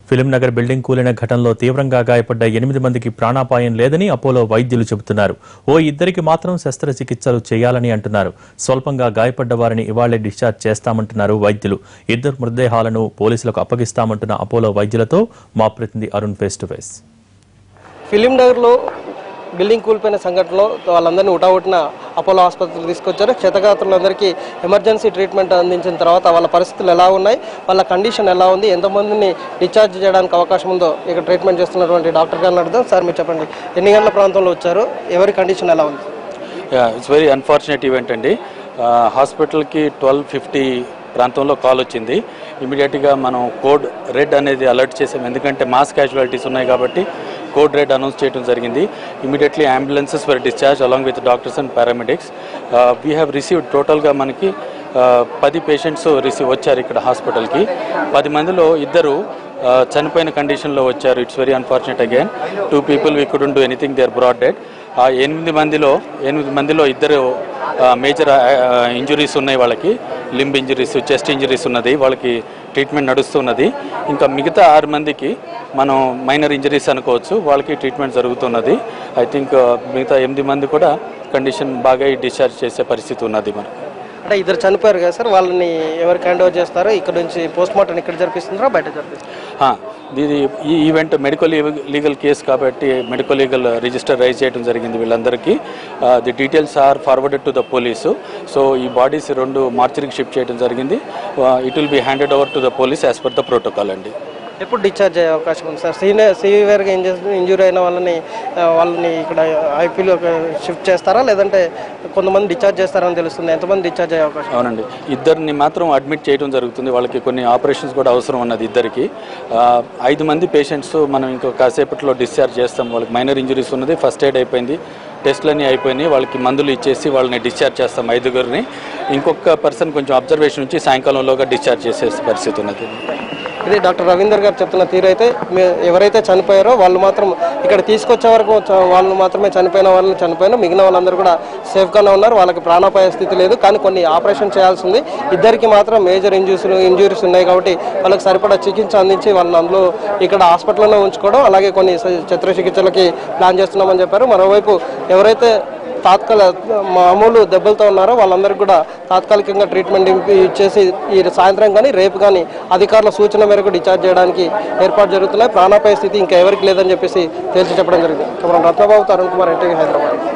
Film Nagar building కూలిన ఘటనలో తీవ్రంగా గాయపడ్డ 8 మందికి ప్రాణాపాయం లేదని అపోలో వైద్యులు చెబుతున్నారు. ఓ ఇద్దరికి మాత్రం శస్త్రచికిత్సలు చేయాలని అంటున్నారు. స్వల్పంగా గాయపడ్డ వారిని ఇవాళే డిశ్చార్జ్ చేస్తామంటున్నారు వైద్యులు. ఇద్దరు మృతదేహాలను పోలీసులకు అప్పగిస్తామంటున్న అపోలో వైద్యులతో మా ప్రతినిధి Arun face to face. Film నగర్లో బిల్డింగ్ కూలిపోయిన సంఘటనలో వాళ్ళందరినీ ఉటావుటిన అపోలో ఆసుపత్రికి తీసుకొచ్చారు. క్షతగాత్రులందరికీ ఎమర్జెన్సీ ట్రీట్మెంట్ అందించిన తర్వాత వాళ్ళ పరిస్థితులు ఎలా ఉన్నాయి, వాళ్ళ కండిషన్ ఎలా ఉంది, ఎంతమందిని డిశ్చార్జ్ చేయడానికి అవకాశం ఉందో ఇక్కడ ట్రీట్మెంట్ చేస్తున్నటువంటి డాక్టర్ గారిని అడుగుదాం. సార్ మీరు చెప్పండి, ఎన్ని గంటల ప్రాంతంలో వచ్చారు, ఎవరి కండిషన్ ఎలా ఉంది? ఇట్స్ వెరీ అన్ఫార్చునేట్ ఈవెంట్ అండి. హాస్పిటల్కి 12:50 ప్రాంతంలో కాల్ వచ్చింది. ఇమీడియట్గా మనం కోడ్ రెడ్ అనేది అలర్ట్ చేసాం, ఎందుకంటే మాస్ క్యాజువాలిటీస్ ఉన్నాయి కాబట్టి కోడ్ రెడ్ అనౌన్స్ చేయడం జరిగింది. Immediately ambulances were discharge along with doctors and paramedics. We have received టోటల్గా మనకి 10 పేషెంట్స్ వచ్చారు ఇక్కడ హాస్పిటల్కి. 10 మందిలో ఇద్దరు చనిపోయిన కండిషన్లో వచ్చారు. It's very unfortunate again. 2 people we couldn't do anything, they are brought dead. 8 మందిలో ఇద్దరు మేజర్ ఇంజురీస్ ఉన్నాయి, వాళ్ళకి లింబ్ ఇంజురీస్, చెస్ట్ ఇంజురీస్ ఉన్నది, వాళ్ళకి ట్రీట్మెంట్ నడుస్తున్నది. ఇంకా మిగతా 6 మందికి మనం మైనర్ ఇంజరీస్ అనుకోవచ్చు, వాళ్ళకి ట్రీట్మెంట్ జరుగుతున్నది. ఐ థింక్ మిగతా 8 మంది కూడా కండిషన్ బాగా డిశ్చార్జ్ చేసే పరిస్థితి ఉన్నది. మరి అంటే ఇద్దరు చనిపోయారు కదా సార్, వాళ్ళని ఎవరికి హ్యాండ్ ఓవర్ చేస్తారో, ఇక్కడ నుంచి పోస్ట్ మార్టం ఇక్కడ జరిపిస్తున్నారా బయట జరిపిస్తారా? ఇది ఈ ఈవెంట్ మెడికల్ లీగల్ కేసు కాబట్టి మెడికల్ లీగల్ రిజిస్టర్ రైజ్ చేయడం జరిగింది వీళ్ళందరికీ. The details are forwarded to the police. So ఈ బాడీస్ 2 మార్చరీకి షిఫ్ట్ చేయడం జరిగింది. It will be handed over to the police as per the protocol అండి. ఎప్పుడు డిశ్చార్జ్ అయ్యే అవకాశం ఉంది సార్? సివియర్గా ఇంజూరీ అయిన వాళ్ళని ఇక్కడ ఐపీలో షిఫ్ట్ చేస్తారా, లేదంటే కొంతమంది డిశ్చార్జ్ చేస్తారని తెలుస్తుంది? ఎంతమంది డిశ్చార్జ్ అయ్యే అవకాశం? అవునండి, ఇద్దరిని మాత్రం అడ్మిట్ చేయడం జరుగుతుంది. వాళ్ళకి కొన్ని ఆపరేషన్స్ కూడా అవసరం ఉన్నది ఇద్దరికి. 5 మంది పేషెంట్స్ మనం ఇంకో కాసేపట్లో డిశ్చార్జ్ చేస్తాం. వాళ్ళకి మైనర్ ఇంజరీస్ ఉన్నది, ఫస్ట్ ఎయిడ్ అయిపోయింది, టెస్ట్లన్నీ అయిపోయినాయి, వాళ్ళకి మందులు ఇచ్చేసి వాళ్ళని డిశ్చార్జ్ చేస్తాం 5గురిని. ఇంకొక పర్సన్ కొంచెం అబ్జర్వేషన్ నుంచి సాయంకాలంలోగా డిశ్చార్జ్ చేసే పరిస్థితి ఉన్నది. ఇది డాక్టర్ రవీందర్ గారు చెప్తున్న తీరు. అయితే ఎవరైతే చనిపోయారో వాళ్ళు మాత్రం ఇక్కడ తీసుకొచ్చే వరకు వాళ్ళు మాత్రమే చనిపోయిన మిగిలిన వాళ్ళందరూ కూడా సేఫ్గానే ఉన్నారు, వాళ్ళకి ప్రాణాపాయ స్థితి లేదు. కానీ కొన్ని ఆపరేషన్ చేయాల్సి ఉంది. ఇద్దరికి మాత్రం మేజర్ ఇంజురీస్ ఉన్నాయి కాబట్టి వాళ్ళకి సరిపడా చికిత్స అందించి వాళ్ళని అందులో ఇక్కడ హాస్పిటల్లోనే ఉంచుకోవడం, అలాగే కొన్ని శస్త్రచికిత్సలకి ప్లాన్ చేస్తున్నామని చెప్పారు. మరోవైపు ఎవరైతే మామూలు దెబ్బలతో ఉన్నారో వాళ్ళందరికీ కూడా తాత్కాలికంగా ట్రీట్మెంట్ ఇచ్చేసి ఈ సాయంత్రం కానీ రేపు కానీ అధికారుల సూచన మేరకు డిశ్చార్జ్ చేయడానికి ఏర్పాటు జరుగుతున్నాయి. ప్రాణాపాయ స్థితి ఇంకా ఎవరికి లేదని చెప్పేసి తేల్చి చెప్పడం జరిగింది. Camera Ratnababu, Arun Kumar, NTV, Hyderabad.